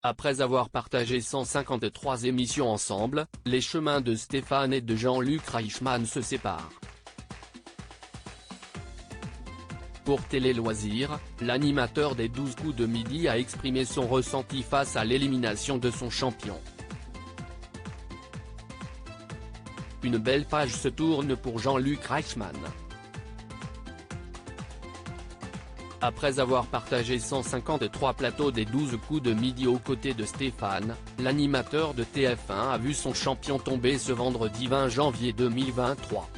Après avoir partagé 153 émissions ensemble, les chemins de Stéphane et de Jean-Luc Reichmann se séparent. Pour Télé Loisirs, l'animateur des 12 coups de midi a exprimé son ressenti face à l'élimination de son champion. Une belle page se tourne pour Jean-Luc Reichmann. Après avoir partagé 153 plateaux des 12 coups de midi aux côtés de Stéphane, l'animateur de TF1 a vu son champion tomber ce vendredi 20 janvier 2023.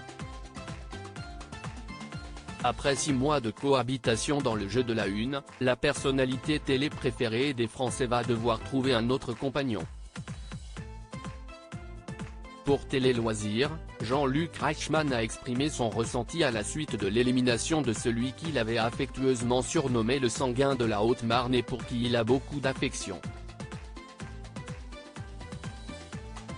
Après 6 mois de cohabitation dans le jeu de la une, la personnalité télé préférée des Français va devoir trouver un autre compagnon. Pour Télé Loisirs, Jean-Luc Reichmann a exprimé son ressenti à la suite de l'élimination de celui qu'il avait affectueusement surnommé le sanguin de la Haute-Marne et pour qui il a beaucoup d'affection.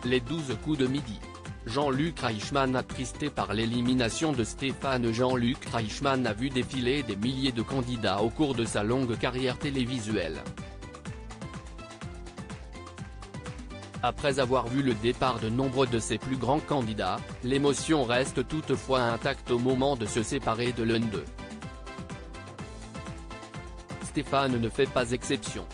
Les 12 coups de midi. Jean-Luc Reichmann attristé par l'élimination de Stéphane. Jean-Luc Reichmann a vu défiler des milliers de candidats au cours de sa longue carrière télévisuelle. Après avoir vu le départ de nombreux de ses plus grands candidats, l'émotion reste toutefois intacte au moment de se séparer de l'un d'eux. Stéphane ne fait pas exception.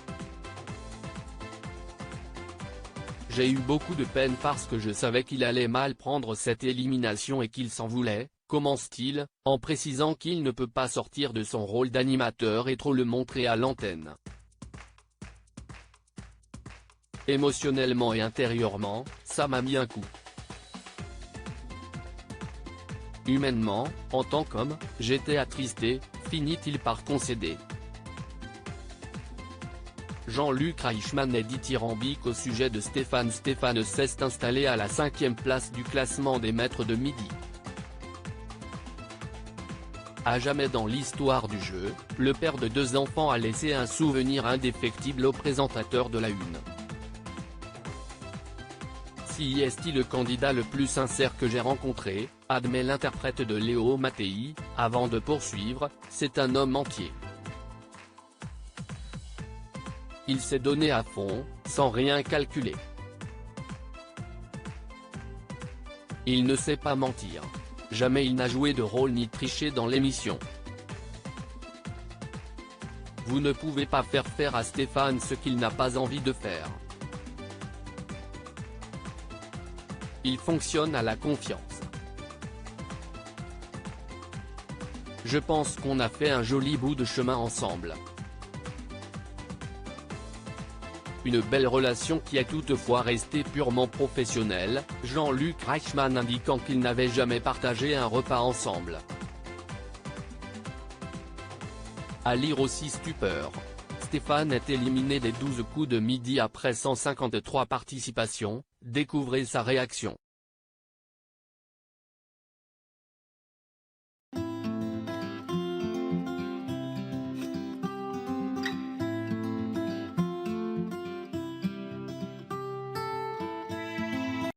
J'ai eu beaucoup de peine parce que je savais qu'il allait mal prendre cette élimination et qu'il s'en voulait, commence-t-il, en précisant qu'il ne peut pas sortir de son rôle d'animateur et trop le montrer à l'antenne. Émotionnellement et intérieurement, ça m'a mis un coup. Humainement, en tant qu'homme, j'étais attristé, finit-il par concéder. Jean-Luc Reichmann est dithyrambique au sujet de Stéphane. Stéphane s'est installé à la 5e place du classement des maîtres de midi. À jamais dans l'histoire du jeu, le père de 2 enfants a laissé un souvenir indéfectible au présentateur de la une. Si est le candidat le plus sincère que j'ai rencontré, admet l'interprète de Léo Mattei, avant de poursuivre, c'est un homme entier. Il s'est donné à fond, sans rien calculer. Il ne sait pas mentir. Jamais il n'a joué de rôle ni triché dans l'émission. Vous ne pouvez pas faire à Stéphane ce qu'il n'a pas envie de faire. Il fonctionne à la confiance. Je pense qu'on a fait un joli bout de chemin ensemble. Une belle relation qui est toutefois restée purement professionnelle, Jean-Luc Reichmann indiquant qu'ils n'avaient jamais partagé un repas ensemble. À lire aussi stupeur. Stéphane est éliminé des 12 coups de midi après 153 participations, découvrez sa réaction.